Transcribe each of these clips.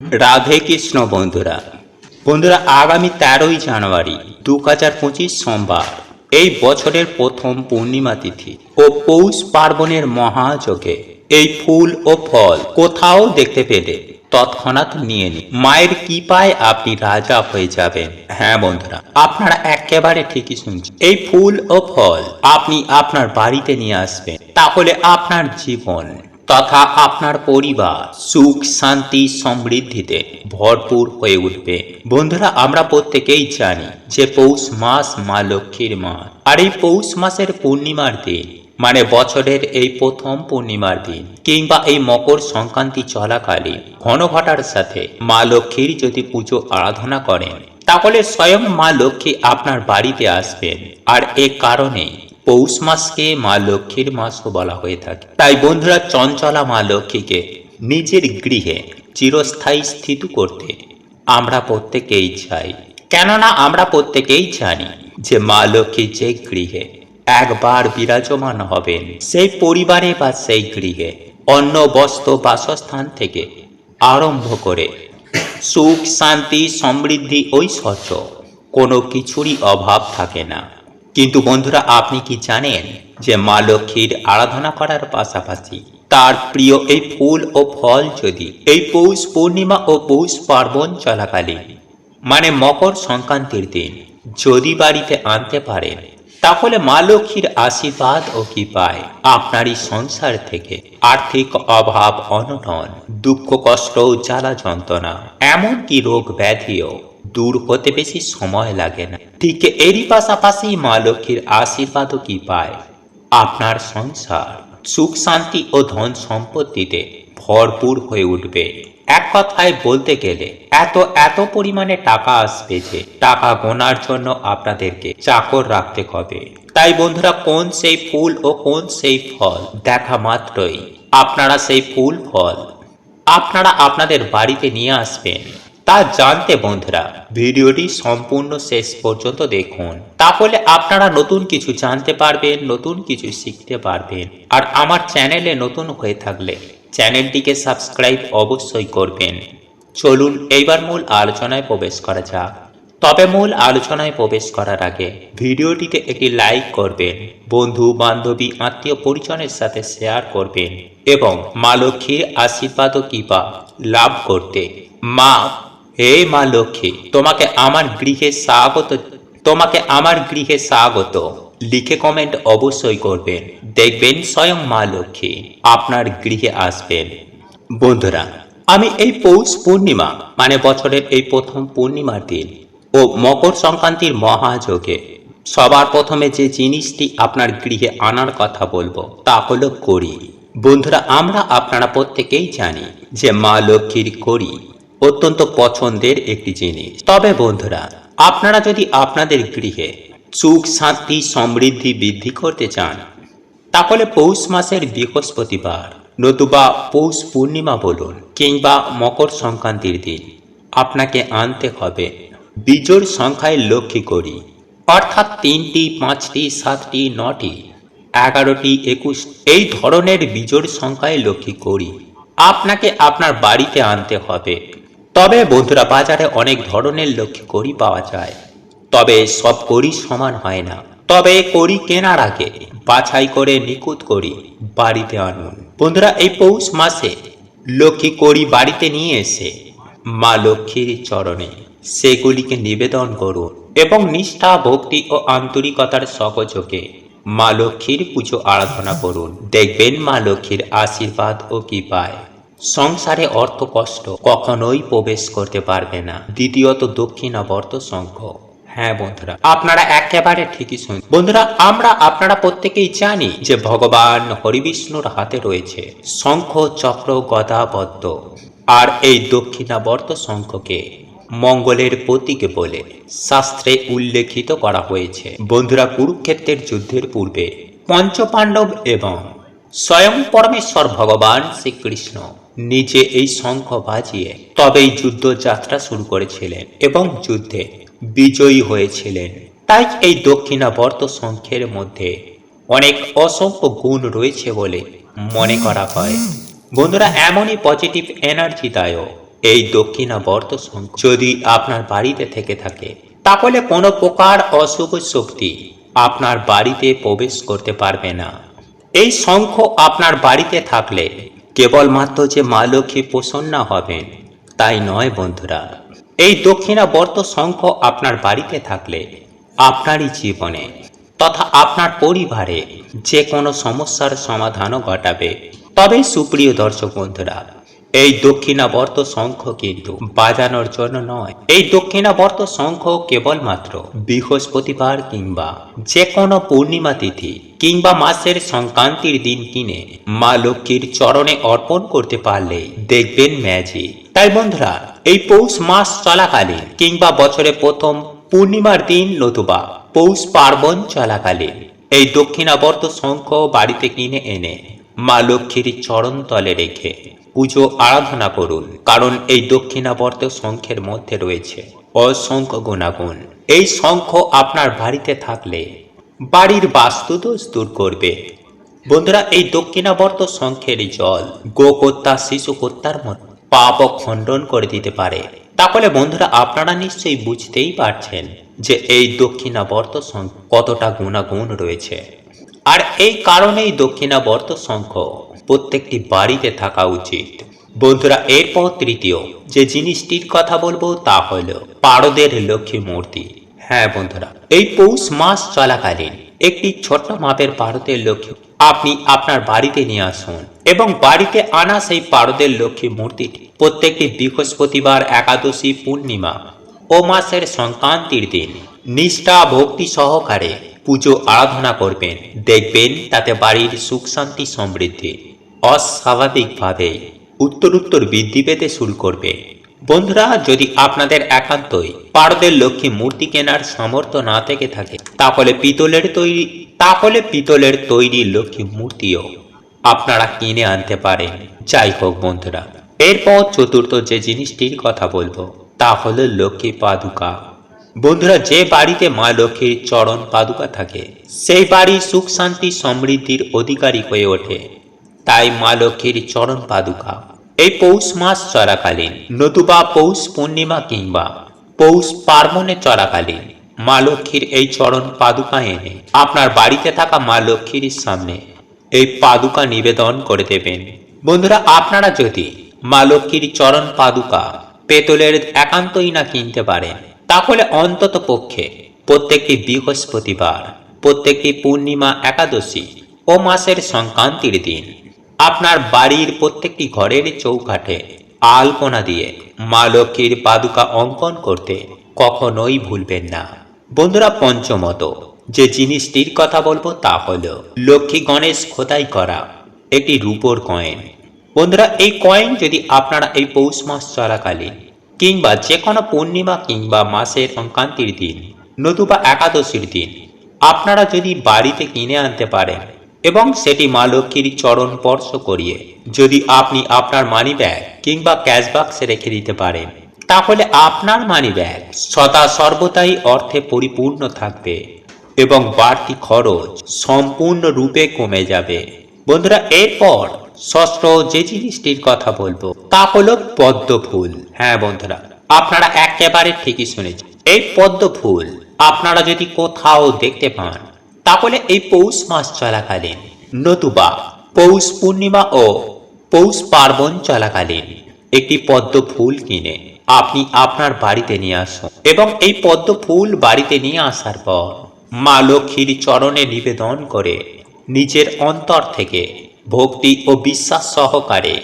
রাধে কৃষ্ণ বন্ধুরা বন্ধুরা আগামী 13ই জানুয়ারি 2025 সোমবার এই বছরের প্রথম পূর্ণিমা তিথি ও পৌষ পার্বণের মহাযোগে এই ফুল ও ফল কোথাও দেখতে পেলে তৎক্ষণাৎ নিয়ে নিন। মায়ের কৃপায় আপনি রাজা হয়ে যাবেন। হ্যাঁ বন্ধুরা, আপনারা একেবারে ঠিকই শুনছেন। এই ফুল ও ফল আপনি আপনার বাড়িতে নিয়ে আসবেন, তাহলে আপনার জীবন তথা আপনার পরিবার সুখ শান্তি সমৃদ্ধিতে ভরপুর হয়ে উঠবে। বন্ধুরা, আমরা প্রত্যেকেই জানি যে পৌষ মাস মা লক্ষ্মীর মাস, আর এই পৌষ মাসের পূর্ণিমার দিন মানে বছরের এই প্রথম পূর্ণিমার দিন কিংবা এই মকর সংক্রান্তি চলাকালীন ঘনঘটার সাথে মা লক্ষ্মীর যদি পুজো আরাধনা করেন, তাহলে স্বয়ং মা লক্ষ্মী আপনার বাড়িতে আসবেন। আর এ কারণে পৌষ মাসকে মা লক্ষ্মীর মাসও বলা হয়ে থাকে। তাই বন্ধুরা, চঞ্চলা মা লক্ষ্মীকে নিজের গৃহে চিরস্থায়ী স্থিত করতে আমরা প্রত্যেকেই চাই। কেননা আমরা প্রত্যেকেই জানি যে মা লক্ষ্মী যে গৃহে একবার বিরাজমান হবেন, সেই পরিবারে বা সেই গৃহে অন্ন বস্ত্র বাসস্থান থেকে আরম্ভ করে সুখ শান্তি সমৃদ্ধি ঐশ্বর্য কোনো কিছুরই অভাব থাকে না। কিন্তু বন্ধুরা, আপনি কি জানেন যে মা লক্ষ্মীর আরাধনা করার পাশাপাশি তার প্রিয় এই ফুল ও ফল যদি এই পৌষ পূর্ণিমা ও পৌষ পার্বণ চলাকালীন মানে মকর সংক্রান্তির দিন যদি বাড়িতে আনতে পারেন, তাহলে মা লক্ষ্মীর আশীর্বাদ ও কৃপায় আপনারই সংসার থেকে আর্থিক অভাব অনটন দুঃখ কষ্ট জ্বালা যন্ত্রণা এমনকি রোগ ব্যাধিও দূর হতে বেশি সময় লাগে না। ঠিক এরই পাশাপাশি মা লক্ষ্মীর আশীর্বাদ ও কৃপায় আপনার সংসার সুখ শান্তি ও ধন সম্পত্তিতে ভরপুর হয়ে উঠবে। এক কথায় বলতে গেলে এত পরিমাণে টাকা আসবে যে টাকা গোনার জন্য আপনাদেরকে চাকর রাখতে হবে। তাই বন্ধুরা, কোন সেই ফুল ও কোন সেই ফল দেখা মাত্রই আপনারা সেই ফুল ফল আপনারা আপনাদের বাড়িতে নিয়ে আসবেন, তা জানতে বন্ধুরা ভিডিওটি সম্পূর্ণ শেষ পর্যন্ত দেখুন। তাহলে আপনারা নতুন কিছু জানতে পারবেন, নতুন কিছু শিখতে পারবেন। আর আমার চ্যানেলে নতুন হয়ে থাকলে চ্যানেলটিকে সাবস্ক্রাইব অবশ্যই করবেন। চলুন এইবার মূল আলোচনায় প্রবেশ করা যাক। তবে মূল আলোচনায় প্রবেশ করার আগে ভিডিওটিতে একটি লাইক করবেন, বন্ধু বান্ধবী আত্মীয় পরিজনের সাথে শেয়ার করবেন এবং মা লক্ষ্মীর আশীর্বাদ ও কৃপা লাভ করতে হে মা লক্ষ্মী তোমাকে আমার গৃহে স্বাগত লিখে কমেন্ট অবশ্যই করবেন। দেখবেন স্বয়ং মা লক্ষ্মী আপনার গৃহে আসবেন। বন্ধুরা, আমি এই পৌষ পূর্ণিমা মানে বছরের এই প্রথম পূর্ণিমার দিন ও মকর সংক্রান্তির মহাযোগে সবার প্রথমে যে জিনিসটি আপনার গৃহে আনার কথা বলবো তা হলো কড়ি। বন্ধুরা, আপনারা প্রত্যেকেই জানি যে মা লক্ষ্মীর কড়ি অত্যন্ত পছন্দের একটি জিনিস। তবে বন্ধুরা, আপনারা যদি আপনাদের গৃহে সুখ শান্তি সমৃদ্ধি বৃদ্ধি করতে চান, তাহলে পৌষ মাসের বৃহস্পতিবার নতুবা পৌষ পূর্ণিমা বলুন কিংবা মকর সংক্রান্তির দিন আপনাকে আনতে হবে বিজোড় সংখ্যায় লক্ষ্মী কড়ি, অর্থাৎ 3টি 5টি 7টি 9টি 11টি 21 এই ধরনের বিজোড় সংখ্যায় লক্ষ্মী কড়ি আপনাকে আপনার বাড়িতে আনতে হবে। তবে বন্ধুরা, বাজারে অনেক ধরনের লক্ষ্মী কড়ি পাওয়া যায়, তবে সব কড়ি সমান হয় না। তবে কড়ি কেনার আগে বাছাই করে নিখুঁত কড়ি বাড়িতে আনুন। বন্ধুরা, এই পৌষ মাসে লক্ষ্মী কড়ি বাড়িতে নিয়ে এসে মা লক্ষ্মীর চরণে সেগুলিকে নিবেদন করুন এবং নিষ্ঠা ভক্তি ও আন্তরিকতার সহযোগে মা লক্ষ্মীর পুজো আরাধনা করুন। দেখবেন মা লক্ষ্মীর আশীর্বাদ ও কৃপায় সংসারে অর্থ কষ্ট কখনোই প্রবেশ করতে পারবে না। দ্বিতীয়ত, দক্ষিণাবর্ত শঙ্খ। হ্যাঁ বন্ধুরা, আপনারা একেবারে ঠিকই শুনুন। বন্ধুরা, আপনারা প্রত্যেকেই জানি যে ভগবান হরিবিষ্ণুর হাতে রয়েছে শঙ্খ চক্র গদা পদ্ম, আর এই দক্ষিণাবর্ত শঙ্খকে মঙ্গলের প্রতীক বলে শাস্ত্রে উল্লেখিত করা হয়েছে। বন্ধুরা, কুরুক্ষেত্রের যুদ্ধের পূর্বে পঞ্চপাণ্ডব এবং স্বয়ং পরমেশ্বর ভগবান শ্রীকৃষ্ণ নিজে এই শঙ্খ বাজিয়ে তবেই যুদ্ধ যাত্রা শুরু করেছিলেন এবং যুদ্ধে বিজয়ী হয়েছিলেন। তাই এই দক্ষিণাবর্ত শঙ্খের মধ্যে অনেক অসংখ্য গুণ রয়েছে বলে মনে করা হয়। বন্ধুরা, এমনই পজিটিভ এনার্জি দায়ক এই দক্ষিণাবর্ত শঙ্খ যদি আপনার বাড়িতে থেকে থাকে, তাহলে কোনো প্রকার অশুভ শক্তি আপনার বাড়িতে প্রবেশ করতে পারবে না। এই শঙ্খ আপনার বাড়িতে থাকলে কেবলমাত্র যে মা লক্ষ্মী প্রসন্ন হবেন তাই নয় বন্ধুরা, এই দক্ষিণাবর্ত শঙ্খ আপনার বাড়িতে থাকলে আপনারই জীবনে তথা আপনার পরিবারে যে কোনো সমস্যার সমাধানও ঘটাবে। তবে সুপ্রিয় দর্শক বন্ধুরা, এই দক্ষিণাবর্ত শঙ্খ কিন্তু বাজানোর জন্য নয়। এই দক্ষিণাবর্ত শঙ্খ কেবলমাত্র বৃহস্পতিবার কিংবা যে কোনো পূর্ণিমা তিথি কিংবা মাসের সংক্রান্তির দিন কিনে মা লক্ষ্মীর চরণে অর্পণ করতে পারলে দেখবেন ম্যাজিক। তাই বন্ধুরা, এই পৌষ মাস চলাকালীন কিংবা বছরে প্রথম পূর্ণিমার দিন নতুবা পৌষ পার্বণ চলাকালীন এই দক্ষিণাবর্ত শঙ্খ বাড়িতে কিনে এনে মা লক্ষ্মীর চরণ তলে রেখে পুজো আরাধনা করুন। কারণ এই দক্ষিণাবর্ত শঙ্খের মধ্যে রয়েছে অসংখ্য গুণাগুণ। এই শঙ্খ আপনার বাড়িতে থাকলে বাড়ির বাস্তুদোষ দূর করবে। বন্ধুরা, এই দক্ষিণাবর্ত শঙ্খের জল গোকত্যা শিশু কত্যার মতো পাপ খণ্ডন করে দিতে পারে। তাহলে বন্ধুরা, আপনারা নিশ্চয়ই বুঝতেই পারছেন যে এই দক্ষিণাবর্ত শঙ্খ কতটা গুণাগুণ রয়েছে। আর এই কারণেই দক্ষিণাবর্ত শঙ্খ প্রত্যেকটি বাড়িতে থাকা উচিত। বন্ধুরা, এরপর তৃতীয় যে জিনিসটির কথা বলবো তা হলো পারদের লক্ষ্মী মূর্তি। হ্যাঁ বন্ধুরা, এই পৌষ মাস চলাকালীন একটি ছোট্ট মাপের পারদের লক্ষ্মী আপনি আপনার বাড়িতে নিয়ে আসুন এবং বাড়িতে আনা সেই পারদের লক্ষ্মী মূর্তিটি প্রত্যেকটি বৃহস্পতিবার, একাদশী, পূর্ণিমা ও মাসের সংক্রান্তির দিন নিষ্ঠা ভক্তি সহকারে পুজো আরাধনা করবেন। দেখবেন তাতে বাড়ির সুখ শান্তি সমৃদ্ধি অস্বাভাবিকভাবে উত্তরোত্তর বৃদ্ধি পেতে শুরু করবে। বন্ধুরা, যদি আপনাদের একান্তই পারদের লক্ষ্মী মূর্তি কেনার সামর্থ্য না থেকে থাকে, তাহলে পিতলের তৈরি লক্ষ্মী মূর্তিও আপনারা কিনে আনতে পারেন। যাই হোক বন্ধুরা, এরপর চতুর্থ যে জিনিসটির কথা বলবো তা হলো লক্ষ্মী পাদুকা। বন্ধুরা, যে বাড়িতে মা লক্ষ্মীর চরণ পাদুকা থাকে সেই বাড়ি সুখ শান্তি সমৃদ্ধির অধিকারী হয়ে ওঠে। তাই মা লক্ষ্মীর চরণ পাদুকা এই পৌষ মাস চলাকালীন নতুবা পৌষ পূর্ণিমা কিংবা পৌষ পার্বণে চলাকালীন মা লক্ষ্মীর এই চরণ পাদুকা এনে আপনার বাড়িতে থাকা মা লক্ষ্মীর সামনে এই পাদুকা নিবেদন করে দেবেন। বন্ধুরা, আপনারা যদি মা লক্ষ্মীর চরণ পাদুকা পেতলের একান্তই না কিনতে পারেন, তাহলে অন্তত পক্ষে প্রত্যেকটি বৃহস্পতিবার, প্রত্যেকটি পূর্ণিমা, একাদশী ও মাসের সংক্রান্তির দিন আপনার বাড়ির প্রত্যেকটি ঘরের চৌকাঠে আলপনা দিয়ে মা লক্ষ্মীর পাদুকা অঙ্কন করতে কখনোই ভুলবেন না। বন্ধুরা, পঞ্চমত যে জিনিসটির কথা বলবো তা হলো লক্ষ্মী গণেশ খোদাই করা একটি রূপোর কয়েন। বন্ধুরা, এই কয়েন যদি আপনারা এই পৌষ মাস চলাকালীন কিংবা যে কোনো পূর্ণিমা কিংবা মাসের সংক্রান্তির দিন নতুবা একাদশীর দিন আপনারা যদি বাড়িতে কিনে আনতে পারেন এবং সেটি মা লক্ষ্মীর চরণ স্পর্শ করিয়ে যদি আপনি আপনার মানি ব্যাগ কিংবা ক্যাশ বাক্সে রেখে দিতে পারেন, তাহলে আপনার মানি ব্যাগ সদা সর্বদাই অর্থে পরিপূর্ণ থাকবে এবং বাড়তি খরচ সম্পূর্ণরূপে কমে যাবে। বন্ধুরা, এরপর ষষ্ঠ যে জিনিসটির কথা বলবো তা হলো পদ্ম ফুল। হ্যাঁ বন্ধুরা, আপনারা একেবারে ঠিকই শুনেছেন। এই পদ্ম ফুল আপনারা যদি কোথাও দেখতে পান, তাহলে এই পৌষ মাস চলাকালীন নতুবা পৌষ পূর্ণিমা ও পৌষ পার্বণ চলাকালীন একটি পদ্ম ফুল কিনে আপনি আপনার বাড়িতে নিয়ে আসুন এবং এই পদ্ম ফুল বাড়িতে নিয়ে আসার পর মা লক্ষ্মীর চরণে নিবেদন করে নিজের অন্তর থেকে ভক্তি ও বিশ্বাস সহকারে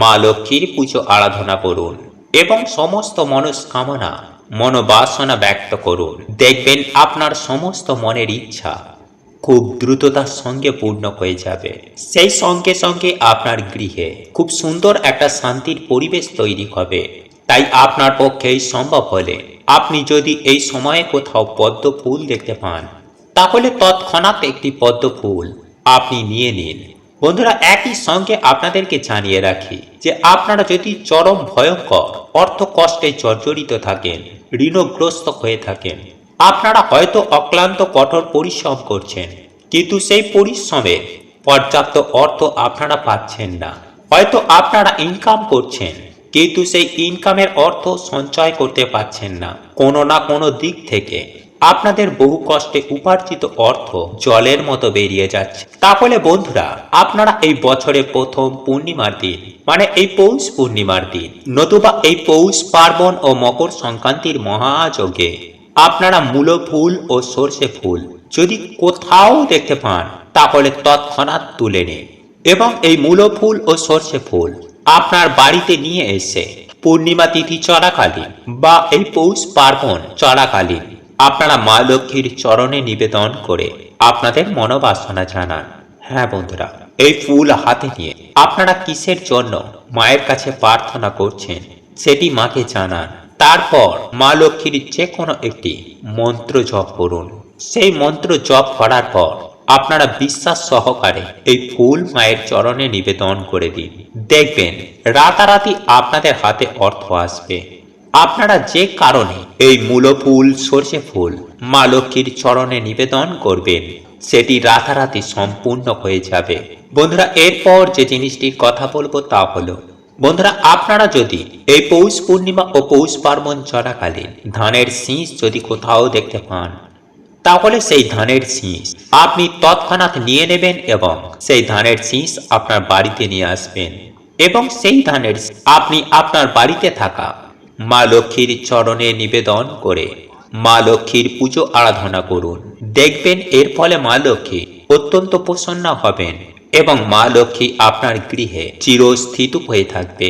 মা লক্ষ্মীর পুজো আরাধনা করুন এবং সমস্ত মনস্কামনা মনোবাসনা ব্যক্ত করুন। দেখবেন আপনার সমস্ত মনের ইচ্ছা খুব দ্রুততার সঙ্গে পূর্ণ হয়ে যাবে। সেই সঙ্গে সঙ্গে আপনার গৃহে খুব সুন্দর একটা শান্তির পরিবেশ তৈরি হবে। তাই আপনার পক্ষেই সম্ভব হলে আপনি যদি এই সময়ে কোথাও পদ্ম ফুল দেখতে পান, তাহলে তৎক্ষণাৎ একটি পদ্ম ফুল আপনি নিয়ে নিন। বন্ধুরা, একই সঙ্গে আপনাদেরকে জানিয়ে রাখি যে আপনারা যদি চরম ভয়ঙ্কর অর্থ কষ্টে জর্জরিত থাকেন, ঋণগ্রস্ত হয়ে থাকেন, আপনারা হয়তো অক্লান্ত কঠোর পরিশ্রম করছেন কিন্তু সেই পরিশ্রমে পর্যাপ্ত অর্থ আপনারা পাচ্ছেন না, হয়তো আপনারা ইনকাম করছেন কিন্তু সেই ইনকামের অর্থ সঞ্চয় করতে পারছেন না। কোনো না কোনো দিক থেকে আপনাদের বহু কষ্টে উপার্জিত অর্থ জলের মতো বেরিয়ে যাচ্ছে। তাহলে বন্ধুরা, আপনারা এই বছরের প্রথম পূর্ণিমার দিন, মানে এই পৌষ পূর্ণিমার দিন, নতুবা এই পৌষ পার্বণ ও মকর সংক্রান্তির মহাযজ্ঞে আপনারা মূলো ফুল ও সর্ষে ফুল যদি কোথাও দেখতে পান, তাহলে তৎক্ষণাৎ তুলে নিন এবং এই মূলো ফুল ও সর্ষে ফুল আপনার বাড়িতে নিয়ে এসে পূর্ণিমা তিথি চলাকালীন বা এই পৌষ পার্বণ চলাকালীন আপনারা মা লক্ষ্মীর চরণে নিবেদন করে আপনাদের মনোবাসনা জানান। হ্যাঁ বন্ধুরা, এই ফুল হাতে নিয়ে আপনারা কিসের জন্য মায়ের কাছে প্রার্থনা করছেন সেটি মাকে জানান। তারপর মা লক্ষ্মীর যে কোনো একটি মন্ত্র জপ করুন। সেই মন্ত্র জপ করার পর আপনারা বিশ্বাস সহকারে এই ফুল মায়ের চরণে নিবেদন করে দিন। দেখবেন রাতারাতি আপনাদের হাতে অর্থ আসবে। আপনারা যে কারণে এই মূলো ফুল সর্ষে ফুল মা লক্ষ্মীর চরণে নিবেদন করবেন, সেটি রাতারাতি সম্পূর্ণ হয়ে যাবে। বন্ধুরা, এরপর যে জিনিসটির কথা বলবো তা হলো, বন্ধুরা, আপনারা যদি এই পৌষ পূর্ণিমা ও পৌষ পার্বণ চলাকালীন ধানের শীষ যদি কোথাও দেখতে পান, তাহলে সেই ধানের শীষ আপনি তৎক্ষণাৎ নিয়ে নেবেন এবং সেই ধানের শীষ আপনার বাড়িতে নিয়ে আসবেন এবং সেই ধানের আপনি আপনার বাড়িতে থাকা মা লক্ষ্মীর চরণে নিবেদন করে মা লক্ষ্মীর পুজো আরাধনা করুন। দেখবেন এর ফলে মা লক্ষ্মী অত্যন্ত প্রসন্ন হবেন এবং মা লক্ষ্মী আপনার গৃহে চিরস্থিত হয়ে থাকবে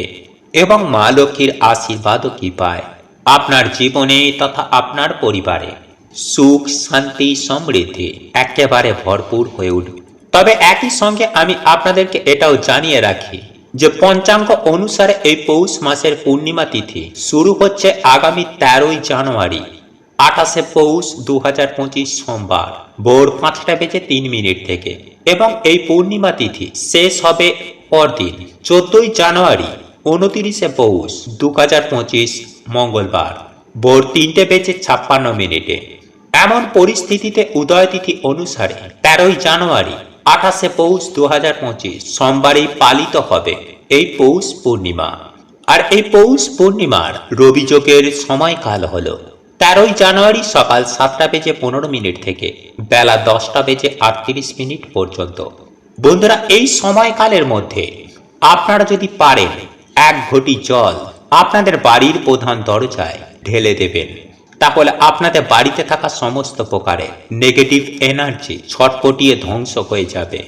এবং মা লক্ষ্মীর আশীর্বাদও কি পায় আপনার জীবনে তথা আপনার পরিবারে সুখ শান্তি সমৃদ্ধি একেবারে ভরপুর হয়ে উঠবে। তবে একই সঙ্গে আমি আপনাদেরকে এটাও জানিয়ে রাখি যে পঞ্চাঙ্গ অনুসারে এই পৌষ মাসের পূর্ণিমা তিথি শুরু হচ্ছে আগামী 13ই জানুয়ারি 28শে পৌষ 2025 সোমবার ভোর 5:03 থেকে এবং এই পূর্ণিমা তিথি শেষ হবে পরদিন 14ই জানুয়ারি 29শে পৌষ 2025 মঙ্গলবার ভোর 3:56 এমন পরিস্থিতিতে উদয় তিথি অনুসারে 13ই জানুয়ারি 28শে পৌষ 2025 সোমবারই পালিত হবে এই পৌষ পূর্ণিমা। আর এই পৌষ পূর্ণিমার রবি যোগের সময়কাল হলো 13ই জানুয়ারি সকাল 7:15 থেকে বেলা 10:38 পর্যন্ত। বন্ধুরা, এই সময়কালের মধ্যে আপনারা যদি পারেন 1 ঘটি জল আপনাদের বাড়ির প্রধান দরজায় ঢেলে দেবেন, তাহলে আপনাদের বাড়িতে থাকা সমস্ত প্রকারের নেগেটিভ এনার্জি ছটপটিয়ে ধ্বংস হয়ে যাবে।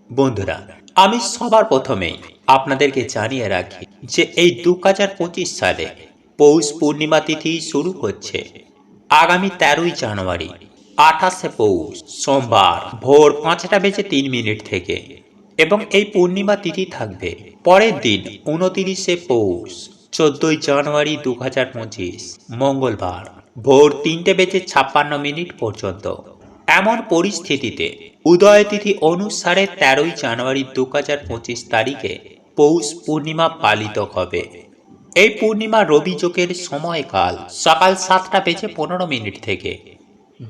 বন্ধুরা, আমি সবার প্রথমেই আপনাদেরকে জানিয়ে রাখি যে এই 2025 সালে পৌষ পূর্ণিমা তিথি শুরু হচ্ছে আগামী 13ই জানুয়ারি 28শে পৌষ সোমবার ভোর 5:03 থেকে এবং এই পূর্ণিমা তিথি থাকবে পরের দিন 29শে পৌষ 14ই জানুয়ারি 2025 মঙ্গলবার ভোর 3:56 পর্যন্ত। এমন পরিস্থিতিতে উদয় তিথি অনুসারে 13ই জানুয়ারি 2025 তারিখে পৌষ পূর্ণিমা পালিত হবে। এই পূর্ণিমা রবি যোগের সময়কাল সকাল 7:15 থেকে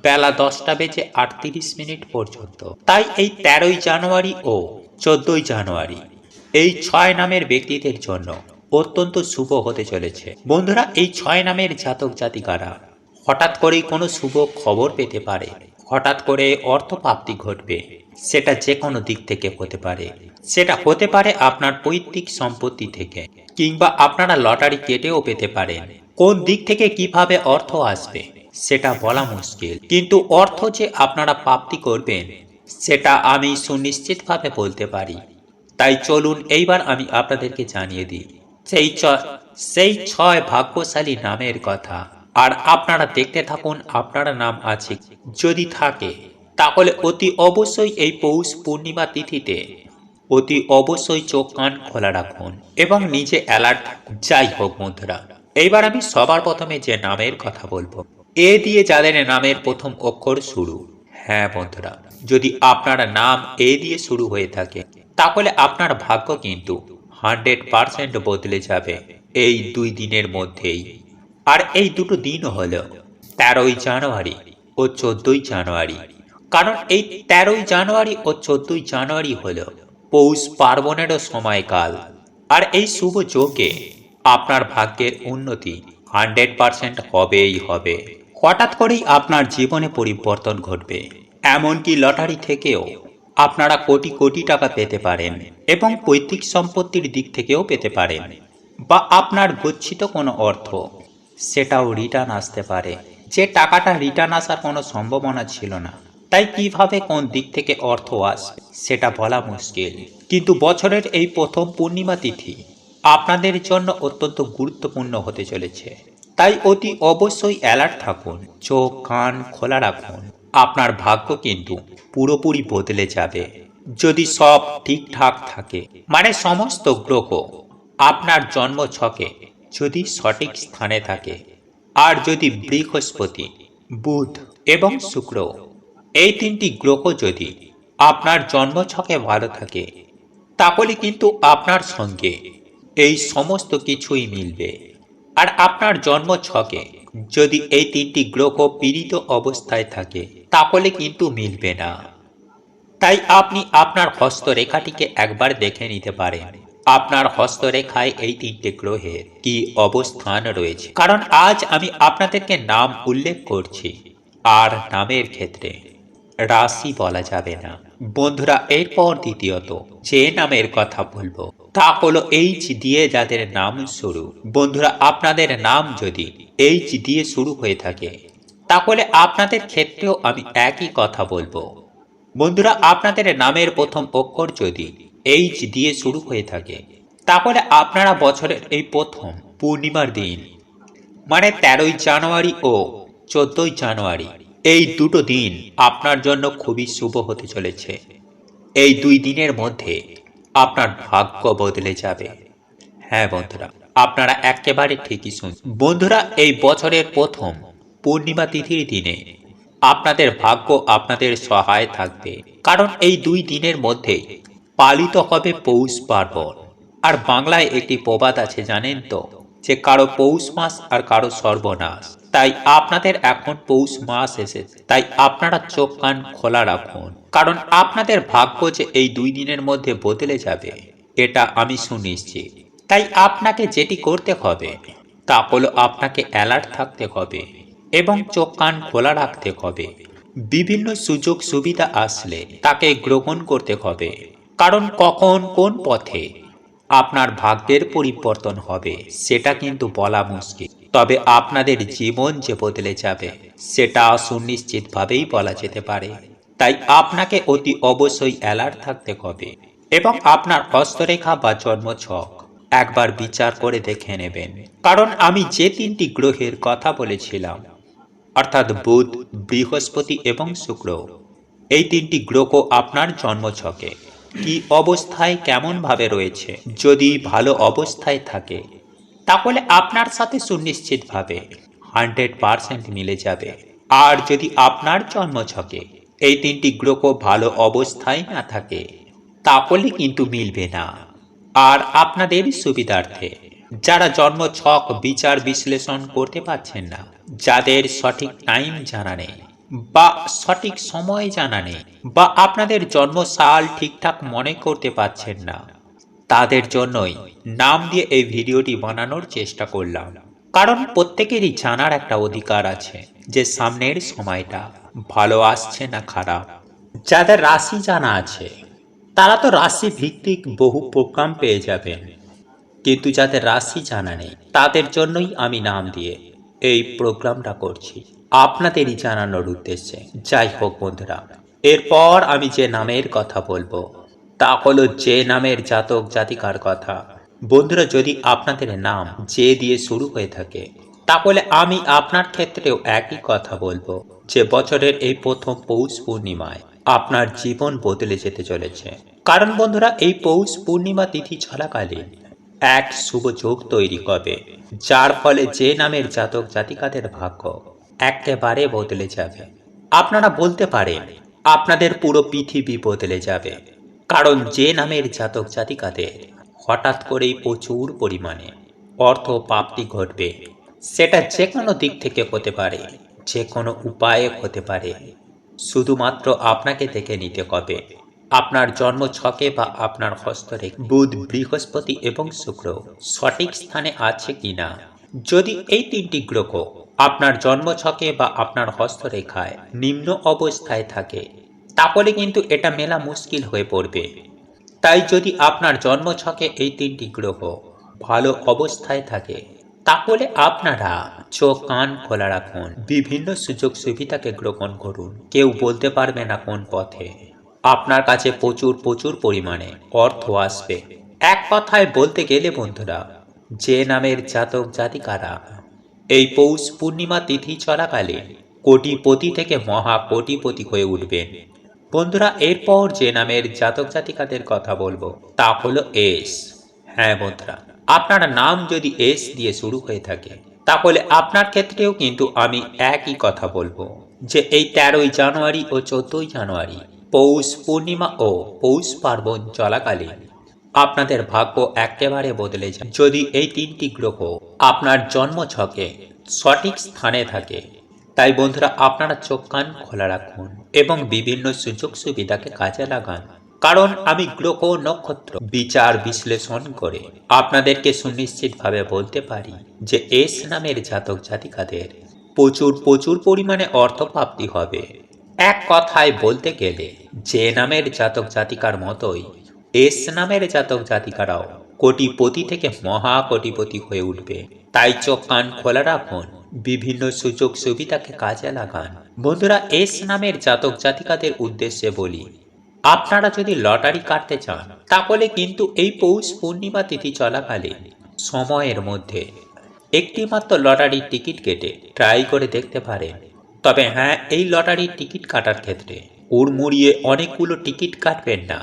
বেলা 10:38 পর্যন্ত। তাই এই 13ই জানুয়ারি ও 14ই জানুয়ারি এই 6 নামের ব্যক্তিদের জন্য অত্যন্ত শুভ হতে চলেছে। বন্ধুরা, এই 6 নামের জাতক জাতিকারা হঠাৎ করেই কোনো শুভ খবর পেতে পারে, হঠাৎ করে অর্থপ্রাপ্তি ঘটবে। সেটা যে কোনো দিক থেকে হতে পারে। সেটা হতে পারে আপনার পৈতৃক সম্পত্তি থেকে, কিংবা আপনারা লটারি কেটেও পেতে পারেন। কোন দিক থেকে কিভাবে অর্থ আসবে সেটা বলা মুশকিল, কিন্তু অর্থ যে আপনারা প্রাপ্তি করবেন সেটা আমি সুনিশ্চিতভাবে বলতে পারি। তাই চলুন এইবার আমি আপনাদেরকে জানিয়ে দিই সেই 6 ভাগ্যশালী নামের কথা। আর আপনারা দেখতে থাকুন আপনারা নাম আছে, যদি থাকে তাহলে অতি অবশ্যই এই পৌষ পূর্ণিমা তিথিতে অতি অবশ্যই চোখ কান খোলা রাখুন এবং নিজে অ্যালার্ট। যাই হোক বন্ধুরা, এইবার আমি সবার প্রথমে যে নামের কথা বলবো, এ দিয়ে যাদের নামের প্রথম অক্ষর শুরু। হ্যাঁ বন্ধুরা, যদি আপনার নাম এ দিয়ে শুরু হয়ে থাকে তাহলে আপনার ভাগ্য কিন্তু 100% বদলে যাবে এই 2 দিনের মধ্যেই। আর এই দুটো দিন হলো 13ই জানুয়ারি ও 14ই জানুয়ারি। কারণ এই 13ই জানুয়ারি ও 14ই জানুয়ারি হলো পৌষ পার্বণেরও সময়কাল। আর এই শুভ যোগে আপনার ভাগ্যের উন্নতি 100% হবেই হবে। হঠাৎ করেই আপনার জীবনে পরিবর্তন ঘটবে। এমনকি লটারি থেকেও আপনারা কোটি কোটি টাকা পেতে পারেন এবং পৈতৃক সম্পত্তির দিক থেকেও পেতে পারেন, বা আপনার গচ্ছিত কোনো অর্থ সেটাও রিটার্ন আসতে পারে, যে টাকাটা রিটার্ন আসার কোনো সম্ভাবনা ছিল না। তাই কিভাবে কোন দিক থেকে অর্থ আসবে সেটা বলা মুশকিল। কিন্তু বছরের এই প্রথম পূর্ণিমা তিথি আপনাদের জন্য অত্যন্ত গুরুত্বপূর্ণ হতে চলেছে। তাই অতি অবশ্যই অ্যালার্ট থাকুন, চোখ কান খোলা রাখুন। আপনার ভাগ্য কিন্তু পুরোপুরি বদলে যাবে যদি সব ঠিকঠাক থাকে, মানে সমস্ত গ্রহ আপনার জন্ম ছকে যদি সঠিক স্থানে থাকে, আর যদি বৃহস্পতি, বুধ এবং শুক্র এই তিনটি গ্রহ যদি আপনার জন্ম ছকে ভালো থাকে, তাহলে কিন্তু আপনার সঙ্গে এই সমস্ত কিছুই মিলবে। আর আপনার জন্ম ছকে যদি এই তিনটি গ্রহ পীড়িত অবস্থায় থাকে, তাহলে কিন্তু মিলবে না। তাই আপনি আপনার হস্তরেখাটিকে একবার দেখে নিতে পারেন আপনার হস্তরেখায় এই তিনটে গ্রহের কি অবস্থান রয়েছে। কারণ আজ আমি আপনাদেরকে নাম উল্লেখ করছি, আর নামের ক্ষেত্রে রাশি বলা যাবে না। বন্ধুরা, এরপর দ্বিতীয়ত যে নামের কথা বলবো তা হলো এইচ দিয়ে যাদের নাম শুরু। বন্ধুরা, আপনাদের নাম যদি এইচ দিয়ে শুরু হয়ে থাকে, তাহলে আপনাদের ক্ষেত্রেও আমি একই কথা বলবো। বন্ধুরা, আপনাদের নামের প্রথম অক্ষর যদি এইচ দিয়ে শুরু হয়ে থাকে, তাহলে আপনারা বছরের এই প্রথম পূর্ণিমার দিন, মানে 13ই জানুয়ারি ও 14ই জানুয়ারি, এই দুটো দিন আপনার জন্য খুবই শুভ হতে চলেছে। এই দুই দিনের মধ্যে আপনার ভাগ্য বদলে যাবে। হ্যাঁ বন্ধুরা, আপনারা একেবারে ঠিকই শুনছেন। বন্ধুরা, এই বছরের প্রথম পূর্ণিমা তিথির দিনে আপনাদের ভাগ্য আপনাদের সহায় থাকবে, কারণ এই দুই দিনের মধ্যে পালিত হবে পৌষ পার্বণ। আর বাংলায় একটি প্রবাদ আছে জানেন তো, যে কারো পৌষ মাস আর কারো সর্বনাশ। তাই আপনাদের এখন পৌষ মাস এসেছে, তাই আপনারা চোখ কান খোলা রাখুন, কারণ আপনাদের ভাগ্য যে এই দুই দিনের মধ্যে বদলে যাবে এটা আমি সুনিশ্চিত। তাই আপনাকে যেটি করতে হবে তা হলো আপনাকে অ্যালার্ট থাকতে হবে এবং চোখ কান খোলা রাখতে হবে। বিভিন্ন সুযোগ সুবিধা আসলে তাকে গ্রহণ করতে হবে, কারণ কখন কোন পথে আপনার ভাগ্যের পরিবর্তন হবে সেটা কিন্তু বলা মুশকিল। তবে আপনাদের জীবন যে বদলে যাবে সেটা সুনিশ্চিতভাবেই বলা যেতে পারে। তাই আপনাকে অতি অবশ্যই অ্যালার্ট থাকতে হবে এবং আপনার হস্তরেখা বা জন্মছক একবার বিচার করে দেখে নেবেন। কারণ আমি যে তিনটি গ্রহের কথা বলেছিলাম, অর্থাৎ বুধ, বৃহস্পতি এবং শুক্র, এই তিনটি গ্রহ আপনার জন্মছকে কি অবস্থায় কেমন ভাবে রয়েছে, যদি ভালো অবস্থায় থাকে তাহলে আপনার সাথে সুনিশ্চিতভাবে 100% মিলে যাবে। আর যদি আপনার জন্মছকে এই তিনটি গ্রহ ভালো অবস্থায় না থাকে, তাহলে কিন্তু মিলবে না। আর আপনাদের সুবিধার্থে যারা জন্ম ছক বিচার বিশ্লেষণ করতে পারছেন না, যাদের সঠিক টাইম জানা নেই বা সঠিক সময় জানা নেই, বা আপনাদের জন্ম সাল ঠিকঠাক মনে করতে পারছেন না, তাদের জন্যই নাম দিয়ে এই ভিডিওটি বানানোর চেষ্টা করলাম। কারণ প্রত্যেকেরই জানার একটা অধিকার আছে যে সামনের সময়টা ভালো আসছে না খারাপ। যাদের রাশি জানা আছে তারা তো রাশি ভিত্তিক বহু প্রোগ্রাম পেয়ে যাবেন, কিন্তু যাদের রাশি জানা নেই তাদের জন্যই আমি নাম দিয়ে এই প্রোগ্রামটা করছি, আপনাদেরই জানানোর উদ্দেশ্যে। যাই হোক বন্ধুরা, এরপর আমি যে নামের কথা বলবো তা হলো যে নামের জাতক জাতিকার কথা। বন্ধুরা, যদি আপনাদের নাম যে দিয়ে শুরু হয়ে থাকে, তাহলে আমি আপনার ক্ষেত্রেও একই কথা বলবো যে বছরের এই প্রথম পৌষ পূর্ণিমায় আপনার জীবন বদলে যেতে চলেছে। কারণ বন্ধুরা, এই পৌষ পূর্ণিমা তিথি চলাকালীন এক শুভ যোগ তৈরি হবে, যার ফলে যে নামের জাতক জাতিকাদের ভাগ্য একেবারে বদলে যাবে। আপনারা বলতে পারেন আপনাদের পুরো পৃথিবী বদলে যাবে, কারণ যে নামের জাতক জাতিকাদের হঠাৎ করেই প্রচুর পরিমাণে অর্থ প্রাপ্তি ঘটবে, সেটা যে কোনো দিক থেকে হতে পারে, যে কোনো উপায়ে হতে পারে। শুধুমাত্র আপনাকে দেখে নিতে হবে আপনার জন্ম ছকে বা আপনার হস্তরেখা বুধ, বৃহস্পতি এবং শুক্র সঠিক স্থানে আছে কিনা। যদি এই তিনটি গ্রহ আপনার জন্ম ছকে বা আপনার হস্তরেখায় নিম্ন অবস্থায় থাকে, তাহলে কিন্তু এটা মেলা মুশকিল হয়ে পড়বে। তাই যদি আপনার জন্ম ছকে এই তিনটি গ্রহ ভালো অবস্থায় থাকে, তাহলে আপনারা চোখ কান খোলা রাখুন, বিভিন্ন সুযোগ সুবিধাকে গ্রহণ করুন। কেউ বলতে পারবে না কোন পথে আপনার কাছে প্রচুর প্রচুর পরিমাণে অর্থ আসবে। এক কথায় বলতে গেলে বন্ধুরা, যে নামের জাতক জাতিকারা এই পৌষ পূর্ণিমা তিথি চলাকালে কোটিপতি থেকে মহা কোটিপতি হয়ে উঠবেন। বন্ধুরা, এরপর যে নামের জাতক জাতিকাদের কথা বলবো তা হলো এস। হ্যাঁ বন্ধুরা, আপনার নাম যদি এস দিয়ে শুরু হয়ে থাকে, তাহলে আপনার ক্ষেত্রেও কিন্তু আমি একই কথা বলবো যে এই 13ই জানুয়ারি ও 14ই জানুয়ারি পৌষ পূর্ণিমা ও পৌষ পার্বণ চলাকালীন আপনাদের ভাগ্য একেবারে বদলে যায় যদি এই তিনটি গ্রহ আপনার জন্ম ছকে সঠিক স্থানে থাকে। তাই বন্ধুরা, আপনারা চোখ কান খোলা রাখুন এবং বিভিন্ন সুযোগ সুবিধাকে কাজে লাগান। কারণ আমি গ্রহ নক্ষত্র বিচার বিশ্লেষণ করে আপনাদেরকে সুনিশ্চিতভাবে বলতে পারি যে এস নামের জাতক জাতিকাদের প্রচুর প্রচুর পরিমাণে অর্থপ্রাপ্তি হবে। এক কথায় বলতে গেলে যে নামের জাতক জাতিকার মতোই এস নামের জাতক জাতিকারাও কোটিপতি থেকে মহা কোটিপতি হয়ে উঠবে। তাই চোখ কান খোলা রাখুন, বিভিন্ন সুযোগ সুবিধাকে কাজে লাগান। বন্ধুরা, এস নামের জাতক জাতিকাদের উদ্দেশ্যে বলি, আপনারা যদি লটারি কাটতে চান, তাহলে কিন্তু এই পৌষ পূর্ণিমা তিথি চলাকালে সময়ের মধ্যে একটি মাত্র লটারির টিকিট কেটে ট্রাই করে দেখতে পারেন। তবে হ্যাঁ, এই লটারির টিকিট কাটার ক্ষেত্রে উড়মুড়িয়ে অনেকগুলো টিকিট কাটবেন না,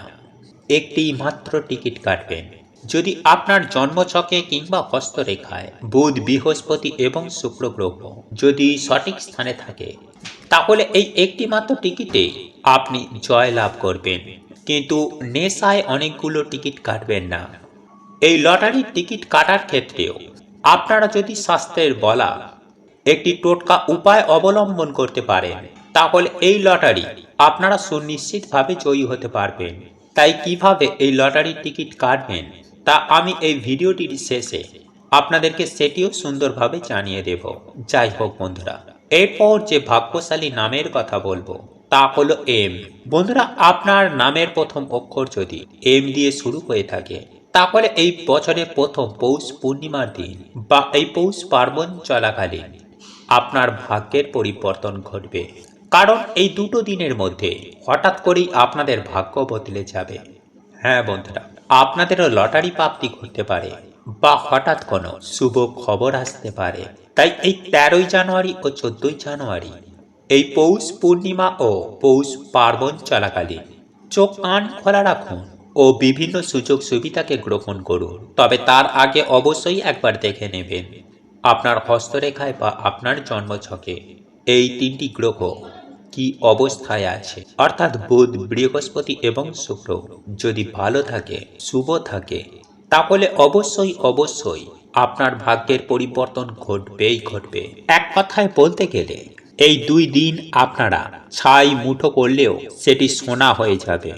একটি মাত্র টিকিট কাটবেন। যদি আপনার জন্মছকে কিংবা হস্তরেখায় বুধ, বৃহস্পতি এবং শুক্র গ্রহ যদি সঠিক স্থানে থাকে, তাহলে এই একটি মাত্র টিকিটেই আপনি জয় লাভ করবেন। কিন্তু নেশায় অনেকগুলো টিকিট কাটবেন না। এই লটারির টিকিট কাটার ক্ষেত্রেও আপনারা যদি শাস্ত্রের বলা একটি টোটকা উপায় অবলম্বন করতে পারেন, তাহলে এই লটারি আপনারা সুনিশ্চিতভাবে জয়ী হতে পারবেন। তাই কিভাবে এই লটারির টিকিট কাটবেন তা আমি এই ভিডিওটির শেষে আপনাদেরকে সেটিও সুন্দরভাবে জানিয়ে দেব। যাই হোক বন্ধুরা, এরপর যে ভাগ্যশালী নামের কথা বলবো তা হলো এম। বন্ধুরা, আপনার নামের প্রথম অক্ষর যদি এম দিয়ে শুরু হয়ে থাকে, তাহলে এই বছরের প্রথম পৌষ পূর্ণিমার দিন বা এই পৌষ পার্বণ চলাকালীন আপনার ভাগ্যের পরিবর্তন ঘটবে। কারণ এই দুটো দিনের মধ্যে হঠাৎ করেই আপনাদের ভাগ্য বদলে যাবে। হ্যাঁ বন্ধুরা, আপনাদেরও লটারি প্রাপ্তি ঘটতে পারে বা হঠাৎ কোনো শুভ খবর আসতে পারে। তাই এই 13ই জানুয়ারি ও 14ই জানুয়ারি এই পৌষ পূর্ণিমা ও পৌষ পার্বণ চলাকালীন চোখ কান খোলা রাখুন ও বিভিন্ন সুযোগ সুবিধাকে গ্রহণ করুন। তবে তার আগে অবশ্যই একবার দেখে নেবেন আপনার হস্তরেখায় বা আপনার জন্মছকে এই তিনটি গ্রহ কি অবস্থায় আছে, অর্থাৎ বুধ, বৃহস্পতি এবং শুক্র যদি ভালো থাকে, শুভ থাকে, তাহলে অবশ্যই অবশ্যই আপনার ভাগ্যের পরিবর্তন ঘটবেই ঘটবে। এক কথায় বলতে গেলে এই 2 দিন আপনারা ছাই মুঠো করলেও সেটি সোনা হয়ে যাবে।